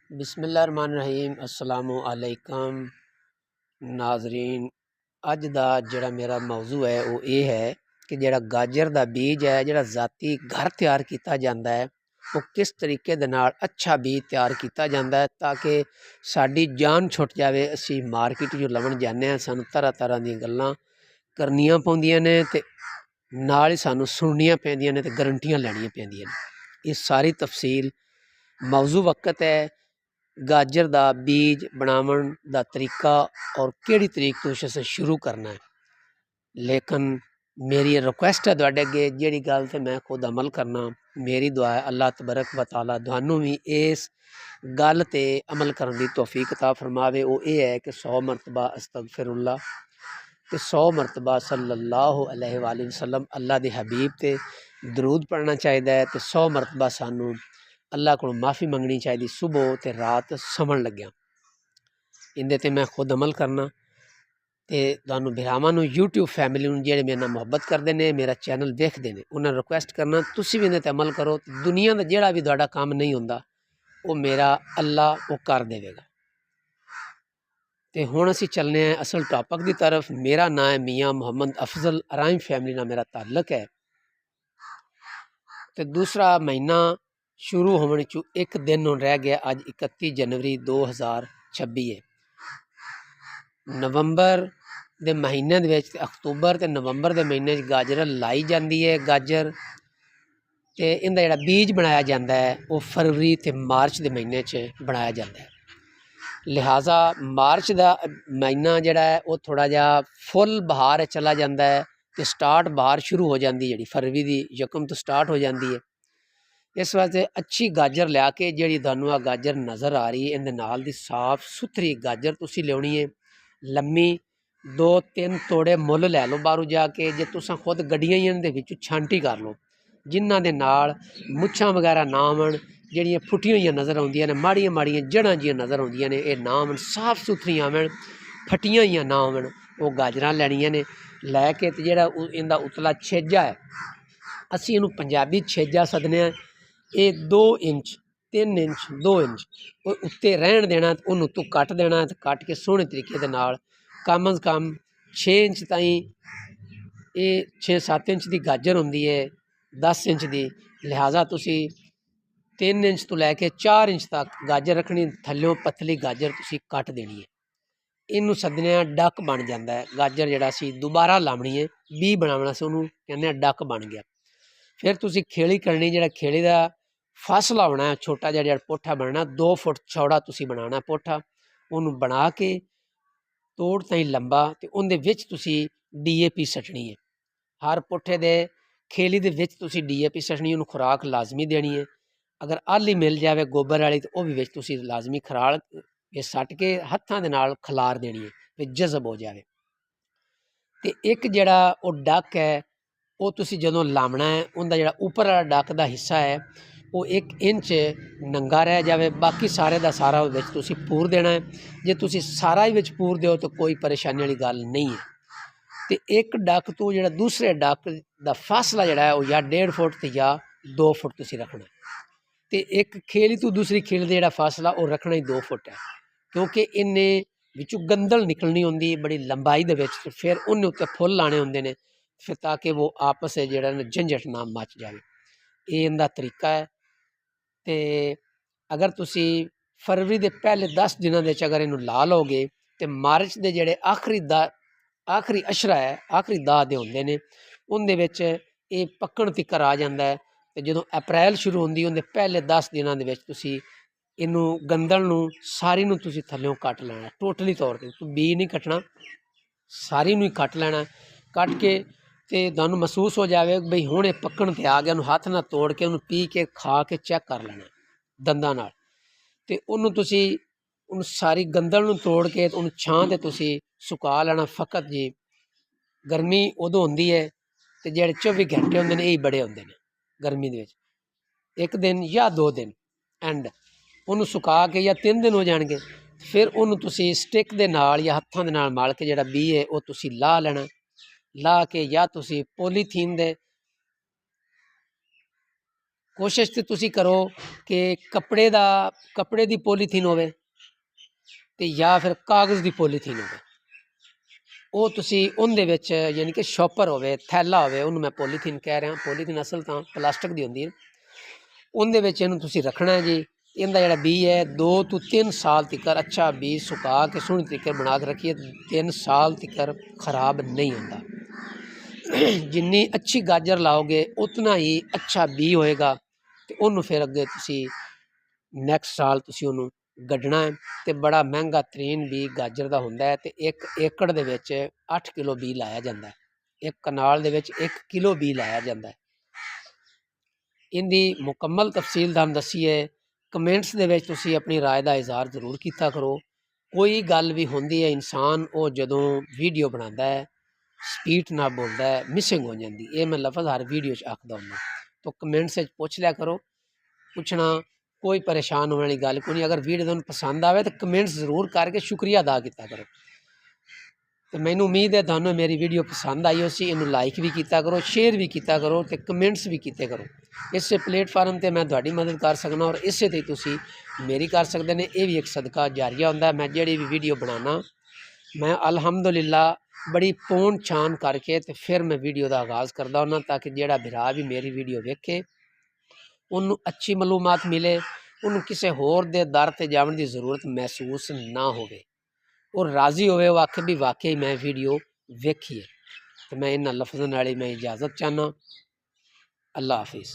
बिस्मिल्लाहिर्रहमानिर्रहीम अस्सलामु अलैकुम नाजरीन। अज दा जिहड़ा मेरा मौजू है वो ये है कि जिहड़ा गाजर दा बीज है जिहड़ा ज़ाती घर तैयार किया जाता है वो किस तरीके दे नाल अच्छा बीज तैयार किया जाता है ताकि साडी जान छुट जाए। असी मार्केट जो लवन जाने सानू तरह तरह दी गल्लां करनियां पौंदियां ने ते नाल ही सानू सुननियां पैंदियां ने ते गारंटियां लैनियां पैंदियां ने। इस सारी तफसील मौजू वक्त है गाजर दा बीज बनावन दा तरीका और केड़ी तरीक तो इसे शुरू करना है। लेकिन मेरी रिक्वेस्ट है तुहाडे अगे जेड़ी गल ते मैं खुद अमल करना, मेरी दुआ है अल्लाह तबरक व तआला तुहानू भी इस गल ते अमल करने दी तौफीक अता फरमावे। वो ये है कि 100 मरतबा अस्तगफिरुल्लाह ते 100 मरतबा सल्लल्लाहु अलैहि वसल्लम अल्लाह दे हबीब ते दरूद पढ़ना चाहिए ते 100 मरतबा सानू अल्लाह को माफ़ी मंगनी चाहिए सुबह ते रात समझ लग्या। इंदे ते मैं खुद अमल करना ते तुहानू भरावां नू यूट्यूब फैमिली नू जेहड़े मेरे नाल मुहब्बत करते हैं मेरा चैनल देखते हैं उन्हें रिक्वेस्ट करना तुसी भी इन्हें ते अमल करो। दुनिया का जेहड़ा भी तुहाडा काम नहीं होंदा वो मेरा अल्लाह वो कर देगा। तो हुण असी चलने हैं असल टॉपिक की तरफ। मेरा नाम है मियाँ मुहम्मद अफजल, अराइम फैमिली नाल मेरा ताल्लुक है। तो दूसरा महीना शुरू होने चू एक दिन रह गया। अज 31 जनवरी 2026 है। नवंबर के महीने अक्तूबर ते नवंबर के महीने गाजर लाई जाती है। गाजर ते इनका जिहड़ा बीज बनाया जाता है वो फरवरी ते मार्च के महीने बनाया जाता है। लिहाजा मार्च का महीना जिहड़ा है वो थोड़ा जा फुल बहार चला जाता है तो स्टार्ट बहार शुरू हो जाती है जी फरवरी की यकम तो स्टार्ट हो जाती है। इस वास्ते अच्छी गाजर लिया के जी तुहानू आ गाजर नज़र आ रही है इहदे नाल दी साफ सुथरी गाजर तुसी लियानी है। लम्मी 2-3 तोड़े मुल लै लो बाहरों जाके, जे तुसां खुद गड्डियां ही इहदे विच छांटी कर लो जिन्हां दे नाल मुच्छां वगैरह ना आवन, ਜਿਹੜੀਆਂ फुटियां हुई नज़र आउंदियां ने, माड़ियां माड़ियां जड़ां जियां नज़र आउंदियां ने, ये ना आवन, साफ सुथरी आवन, फटियां हुई ना आवन। वो गाजरां लैनियां ने, लैके ते जेहड़ा इंदा उतला छेजा है असी इहनूं पंजाबी छेजा सदने आ। ये 2 इंच 3 इंच 2 इंच उत्ते रहन देना, उन्होंने तू कट देना ते कट के सोहने तरीके दे नाल कम अज़ कम 6 इंच ताईं, ये 6-7 इंच की गाजर होंदी है 10 इंच की। लिहाजा तुसी 3 इंच तो लैके 4 इंच तक गाजर रखनी, थल्लों पतली गाजर तुसी कट देनी है। इनू सदने डक बन जाता है। गाजर जरा असी दोबारा लावनी है, बी बनावना से उन्होंने कहने डक बन गया। फिर तुसी खेली करनी, जरा खेली का फासला होना है छोटा जहा पोठा बनना, 2 फुट चौड़ा तुसी बनाना पोठा। उन्होंने बना के तोड़ ताई लंबा तो उनके विच तुसी DAP सटनी है। हर पुट्ठे दे खेली दे विच तुसी DAP सटनी, उन्होंने खुराक लाजमी देनी है। अगर आली मिल जाए गोबर वाली तो वह भी विच तुसी लाजमी खराल ये सट के हत्थां दे नाल खलार देनी है भी जज़ब हो जाए। तो एक जड़ा वो डक है वो तुसी जदों लावना है उनका जड़ा उपर वाला डक का हिस्सा है वो 1 इंच नंगा रह जाए, बाकी सारे का सारा विच तुसी पूर देना है। जे तुसी सारा ही विच पूर दो तो कोई परेशानी वाली गल नहीं है। तो एक डक तो जड़ा दूसरे डक का फासला जड़ा है वो या 1.5 फुट तो या 2 फुट तुसी रखना है। तो एक खेली तो दूसरी खेली का जड़ा फासला वो रखना ही 2 फुट है, क्योंकि इन्हें विचों गंदल निकलनी होंगी बड़ी लंबाई दे विच, तो फिर उन्हें उत्ते फुल लाने होंगे ने फिर ताकि वो आपस जड़ा झंझट ना मच जाए। ये इनका तरीका है। तो अगर तुसी फरवरी के पहले 10 दिनों के अगर इनू ला लोगे तो मार्च के जड़े आखिरी अशरा है, आखिरी दाह दे होंगे ने, उनके विच ये पक्कण तिक्कर आ जाता है। तो जो अप्रैल शुरू होंगी उनके पहले 10 दिनों के तुसी इनू गंदल नू सारी नू तुसी थल्लों कट लेना टोटली तौर पर, तो बी नहीं कटना, सारी नू ही कट लेना। कट के तो तुहानू महसूस हो जाए बई हुण पक्कण ते आ गया, उन्होंने हाथ ना तोड़ के उन्होंने पी के खा के चैक कर लेना दंदां नाल। ते उन्होंने तुसी उन सारी गंदल नू तोड़ के उन छां ते तुसी सुका लेना। फकत जी गर्मी उदों होंदी है तो जेहड़े 24 घंटे होंदे ने यही बड़े होंदे ने गर्मी दे विच, 1 दिन या 2 दिन एंड उन्होंने सुका के या 3 दिन हो जाएंगे। फिर उन्होंने तुसी स्टिक दे नाल या हत्थां दे नाल मल के जेहड़ा बी है वो तुसी ला लेना। ला के या तुसी पॉलीथीन दे ਕੋਸ਼ਿਸ਼ ਤੇ ਤੁਸੀਂ ਕਰੋ ਕਿ ਕੱਪੜੇ ਦੀ ਪੋਲੀਥੀਨ ਹੋਵੇ ਤੇ ਜਾਂ ਫਿਰ ਕਾਗਜ਼ ਦੀ ਪੋਲੀਥੀਨ ਹੋਵੇ। ਉਹ ਤੁਸੀਂ ਉਹਦੇ ਵਿੱਚ ਯਾਨੀ ਕਿ ਸ਼ੋਪਰ ਹੋਵੇ, ਥੈਲਾ ਹੋਵੇ, ਉਹਨੂੰ ਮੈਂ ਪੋਲੀਥੀਨ ਕਹਿ ਰਿਹਾ। ਪੋਲੀਥੀਨ ਅਸਲ ਤਾਂ ਪਲਾਸਟਿਕ ਦੀ ਹੁੰਦੀ ਹੈ। ਉਹਦੇ ਵਿੱਚ ਇਹਨੂੰ ਤੁਸੀਂ ਰੱਖਣਾ ਹੈ ਜੀ। ਇਹਦਾ ਜਿਹੜਾ ਬੀਜ ਹੈ 2 ਤੋਂ 3 ਸਾਲ ਤੱਕ ਅੱਛਾ ਬੀਜ ਸੁਕਾ ਕੇ ਸੋਹਣੇ ਤਰੀਕੇ ਬਣਾ ਕੇ ਰੱਖੀਏ, 3 ਸਾਲ ਤੱਕ ਖਰਾਬ ਨਹੀਂ ਹੁੰਦਾ। ਜਿੰਨੀ ਅੱਛੀ ਗਾਜਰ ਲਾਓਗੇ ਉਤਨਾ ਹੀ ਅੱਛਾ ਬੀਜ ਹੋਏਗਾ ਤੇ ਉਹਨੂੰ ਫਿਰ ਅੱਗੇ ਤੁਸੀਂ ਨੈਕਸਟ ਸਾਲ ਤੁਸੀਂ ਉਹਨੂੰ ਗੱਡਣਾ ਹੈ। ਤੇ ਬੜਾ ਮਹਿੰਗਾ ਤਰੀਨ ਬੀਜ ਗਾਜਰ ਦਾ ਹੁੰਦਾ ਹੈ ਤੇ 1 ਏਕੜ ਦੇ ਵਿੱਚ 8 ਕਿਲੋ ਬੀਜ ਲਾਇਆ ਜਾਂਦਾ ਹੈ। ਇੱਕ ਕਨਾਲ ਦੇ ਵਿੱਚ 1 ਕਿਲੋ ਬੀਜ ਲਾਇਆ ਜਾਂਦਾ ਹੈ। ਇਹਦੀ ਮੁਕੰਮਲ ਤਫਸੀਲ ਤੁਹਾਨੂੰ ਦੱਸੀ ਹੈ। ਕਮੈਂਟਸ ਦੇ ਵਿੱਚ ਤੁਸੀਂ ਆਪਣੀ ਰਾਏ ਦਾ ਇਜ਼ਹਾਰ ਜ਼ਰੂਰ ਕੀਤਾ ਕਰੋ। ਕੋਈ ਗੱਲ ਵੀ ਹੁੰਦੀ ਹੈ, ਇਨਸਾਨ ਉਹ ਜਦੋਂ ਵੀਡੀਓ ਬਣਾਉਂਦਾ ਹੈ ਸਪੀਡ ਨਾਲ ਬੋਲਦਾ ਹੈ, ਮਿਸਿੰਗ ਹੋ ਜਾਂਦੀ। ਇਹ ਮੈਂ ਲਫ਼ਜ਼ ਹਰ ਵੀਡੀਓ 'ਚ ਆਖਦਾ ਹੁੰਦਾ। ਤਾਂ ਕਮੈਂਟਸ ਵਿੱਚ ਪੁੱਛ ਲਿਆ ਕਰੋ। ਪੁੱਛਣਾ ਕੋਈ ਪਰੇਸ਼ਾਨ ਹੋਣ ਵਾਲੀ ਗੱਲ ਕੋਈ ਨਹੀਂ। ਅਗਰ ਵੀਡੀਓ ਤੁਹਾਨੂੰ ਪਸੰਦ ਆਵੇ ਤਾਂ ਕਮੈਂਟਸ ਜ਼ਰੂਰ ਕਰਕੇ ਸ਼ੁਕਰੀਆ ਅਦਾ ਕੀਤਾ ਕਰੋ। ਤੇ ਮੈਨੂੰ ਉਮੀਦ ਹੈ ਤੁਹਾਨੂੰ ਮੇਰੀ ਵੀਡੀਓ ਪਸੰਦ ਆਈ ਹੋਸੀ। ਇਹਨੂੰ ਲਾਈਕ ਵੀ ਕੀਤਾ ਕਰੋ, ਸ਼ੇਅਰ ਵੀ ਕੀਤਾ ਕਰੋ ਤੇ ਕਮੈਂਟਸ ਵੀ ਕੀਤੇ ਕਰੋ। ਇਸੇ ਪਲੇਟਫਾਰਮ ਤੇ ਮੈਂ ਤੁਹਾਡੀ ਮਦਦ ਕਰ ਸਕਦਾ ਔਰ ਇਸੇ ਤੇ ਤੁਸੀਂ ਮੇਰੀ ਕਰ ਸਕਦੇ ਨੇ। ਇਹ ਵੀ ਇੱਕ ਸਦਕਾ ਜਾਰੀਆ ਹੁੰਦਾ। ਮੈਂ ਜਿਹੜੀ ਵੀ ਵੀਡੀਓ ਬਣਾਉਣਾ ਮੈਂ ਅਲਹਮਦੁਲਿਲਾ ਬੜੀ ਪੌਣ ਛਾਣ ਕਰਕੇ ਤੇ ਫਿਰ ਮੈਂ ਵੀਡੀਓ ਦਾ ਆਗਾਜ਼ ਕਰਦਾ ਹੁੰਦਾ, ਤਾਂ ਕਿ ਜਿਹੜਾ ਭਰਾ ਵੀ ਮੇਰੀ ਵੀਡੀਓ ਵੇਖੇ ਉਹਨੂੰ ਅੱਛੀ ਮਾਲੂਮਾਤ ਮਿਲੇ, ਉਹਨੂੰ ਕਿਸੇ ਹੋਰ ਦੇ ਦਰ ਤੇ ਜਾਣ ਦੀ ਜ਼ਰੂਰਤ ਮਹਿਸੂਸ ਨਾ ਹੋਵੇ। ਉਹ ਰਾਜ਼ੀ ਹੋਵੇ, ਉਹ ਆਖੇ ਵੀ ਵਾਕਈ ਮੈਂ ਵੀਡੀਓ ਵੇਖੀ ਹੈ। ਤੇ ਮੈਂ ਇਹਨਾਂ ਲਫ਼ਜ਼ਾਂ ਨਾਲ ਹੀ ਮੈਂ ਇਜਾਜ਼ਤ ਚਾਹੁੰਦਾ। ਅੱਲਾ ਹਾਫਿਜ਼।